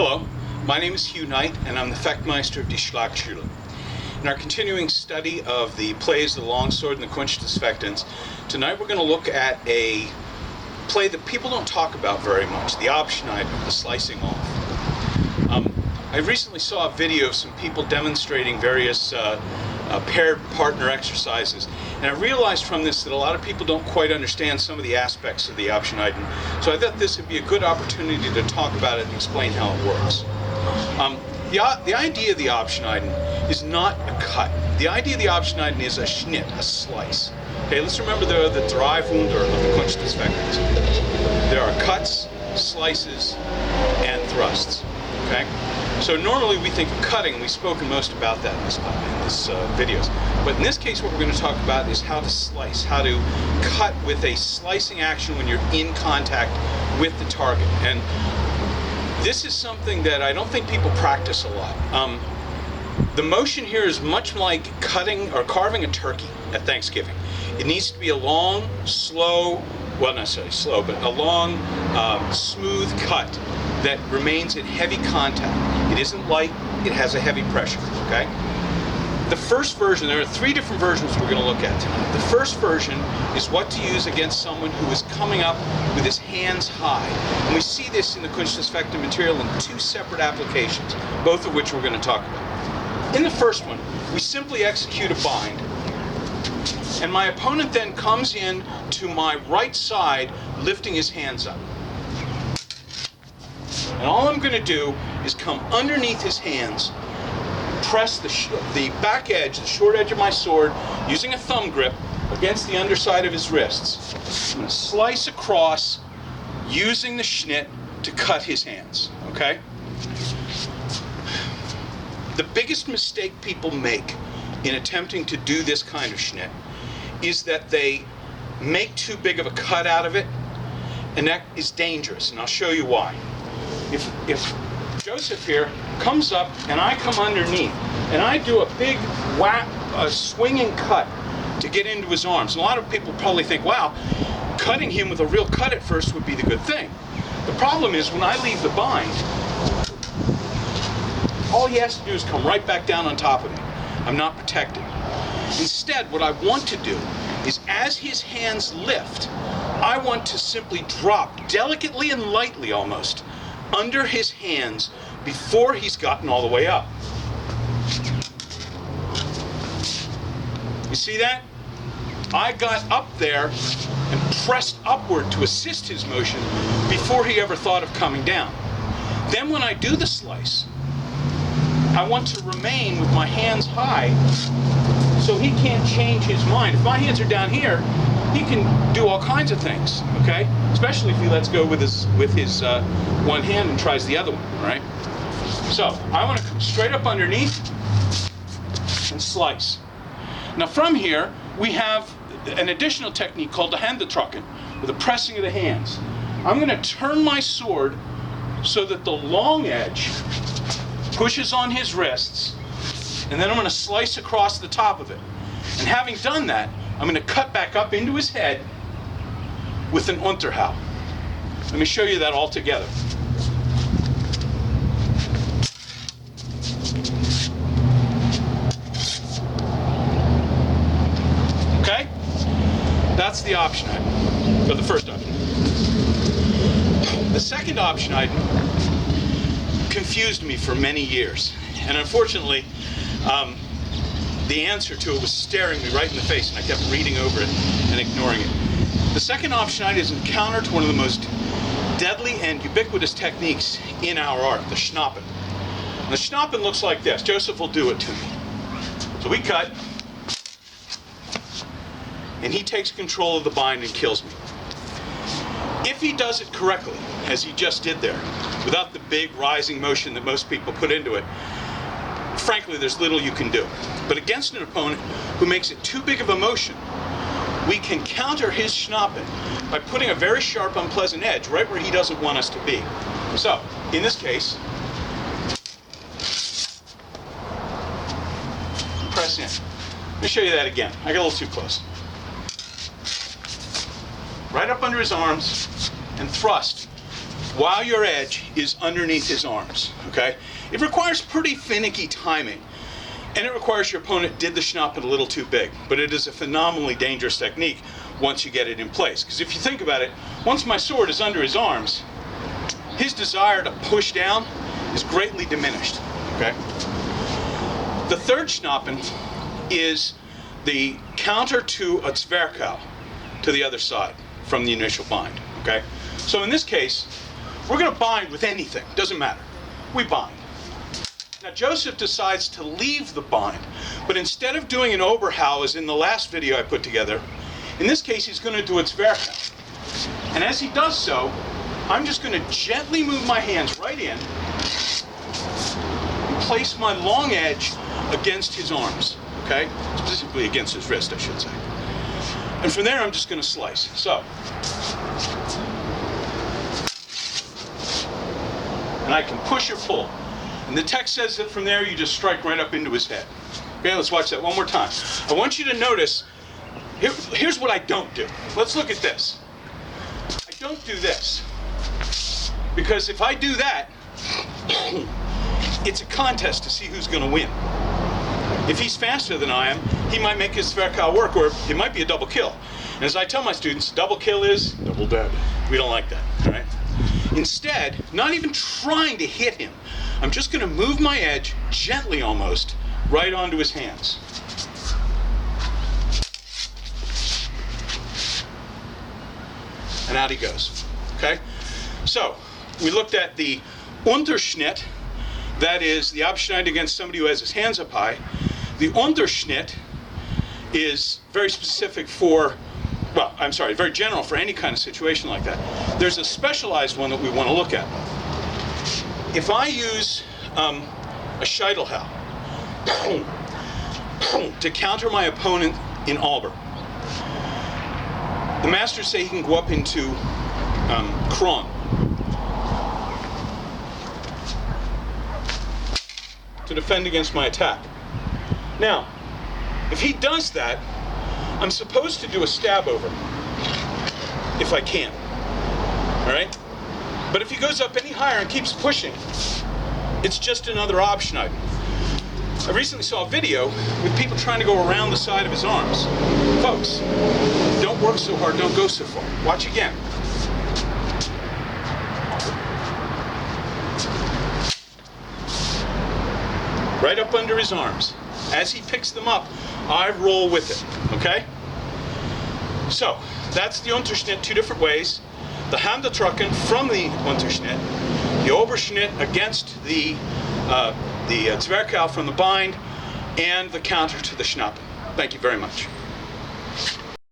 Hello, my name is Hugh Knight, and I'm the Fechtmeister of die Schlachtschule. In our continuing study of the plays of the longsword and the Kunst des Fechtens, tonight we're going to look at a play that people don't talk about very much, the Abschneiden, the slicing off. I recently saw a video of some people demonstrating various paired partner exercises, and I realized from this that a lot of people don't quite understand some of the aspects of the Abschneiden, so I thought this would be a good opportunity to talk about it and explain how it works. The idea of the Abschneiden is not a cut. The idea of the Abschneiden is a Schnitt, a slice. Okay, let's remember the Dreivwunder of the Kunst des Fechtens. There are cuts, slices, and thrusts. Okay? So normally we think of cutting, and we've spoken most about that in this videos. But in this case, what we're going to talk about is how to slice, how to cut with a slicing action when you're in contact with the target. And this is something that I don't think people practice a lot. The motion here is much like cutting or carving a turkey at Thanksgiving. It needs to be a long, slow, well, not necessarily slow, but a long, smooth cut that remains in heavy contact. It isn't light, it has a heavy pressure, okay? The first version, there are three different versions we're going to look at tonight. The first version is what to use against someone who is coming up with his hands high. And we see this in the Kunst des Fechtens material in two separate applications, both of which we're going to talk about. In the first one, we simply execute a bind, and my opponent then comes in to my right side, lifting his hands up. And all I'm going to do is come underneath his hands, press the back edge, the short edge of my sword, using a thumb grip against the underside of his wrists. I'm going to slice across using the Schnitt to cut his hands, okay? The biggest mistake people make in attempting to do this kind of Schnitt is that they make too big of a cut out of it, and that is dangerous, and I'll show you why. If Joseph here comes up and I come underneath and I do a big whack, a swinging cut to get into his arms, and a lot of people probably think, wow, cutting him with a real cut at first would be the good thing. The problem is when I leave the bind, all he has to do is come right back down on top of me. I'm not protected. Instead, what I want to do is as his hands lift, I want to simply drop delicately and lightly almost under his hands before he's gotten all the way up. You see that? I got up there and pressed upward to assist his motion before he ever thought of coming down. Then when I do the slice, I want to remain with my hands high so he can't change his mind. If my hands are down here, he can do all kinds of things, okay? Especially if he lets go with his one hand and tries the other one, all right? So I want to come straight up underneath and slice. Now from here, we have an additional technique called the Händedrücken, with the pressing of the hands. I'm going to turn my sword so that the long edge pushes on his wrists, and then I'm going to slice across the top of it. And having done that, I'm going to cut back up into his head with an Unterhau. Let me show you that all together. Okay? That's the Abschneiden, or the first Abschneiden. The second Abschneiden confused me for many years, and unfortunately, the answer to it was staring me right in the face, and I kept reading over it and ignoring it. The second Abschneiden is a counter to one of the most deadly and ubiquitous techniques in our art, the Schnappen. And the Schnappen looks like this. Joseph will do it to me. So we cut, and he takes control of the bind and kills me. If he does it correctly, as he just did there, without the big rising motion that most people put into it, frankly, there's little you can do. But against an opponent who makes it too big of a motion, we can counter his Schnappen by putting a very sharp, unpleasant edge right where he doesn't want us to be. So, in this case, press in. Let me show you that again. I got a little too close. Right up under his arms and thrust while your edge is underneath his arms, okay? It requires pretty finicky timing, and it requires your opponent did the schnappen a little too big, but it is a phenomenally dangerous technique once you get it in place. Because if you think about it, once my sword is under his arms, his desire to push down is greatly diminished, okay? The third schnappen is the counter to a Zwerchhau, to the other side from the initial bind, okay? So in this case, we're going to bind with anything, doesn't matter. We bind. Now Joseph decides to leave the bind, but instead of doing an overhau as in the last video I put together, in this case he's going to do a Zwerchhau. And as he does so, I'm just going to gently move my hands right in and place my long edge against his arms, okay? Specifically against his wrist, I should say. And from there I'm just going to slice. So, and I can push or pull. And the text says that from there you just strike right up into his head. Okay, let's watch that one more time. I want you to notice, here's what I don't do. Let's look at this. I don't do this. Because if I do that, it's a contest to see who's going to win. If he's faster than I am, he might make his Zwerchhau work, or it might be a double kill. And as I tell my students, double kill is double dead. We don't like that, all right? Instead, not even trying to hit him, I'm just going to move my edge, gently almost, right onto his hands. And out he goes, okay? So, we looked at the Unterschnitt, that is the Abschneiden against somebody who has his hands up high. The Unterschnitt is very specific for, well, I'm sorry, very general for any kind of situation like that. There's a specialized one that we want to look at. If I use a Schlachtschule to counter my opponent in Alber, the masters say he can go up into Kron to defend against my attack. Now, if he does that, I'm supposed to do a stab over if I can, all right? But if he goes up any higher and keeps pushing, it's just another Abschneiden. I recently saw a video with people trying to go around the side of his arms. Folks, don't work so hard, don't go so far. Watch again. Right up under his arms. As he picks them up, I roll with it, okay? So, that's the Unterschnitt two different ways. The Handgetrokken from the Unterschnitt, the Oberschnitt against the Zwerchhau from the bind, and the counter to the Schnappen. Thank you very much.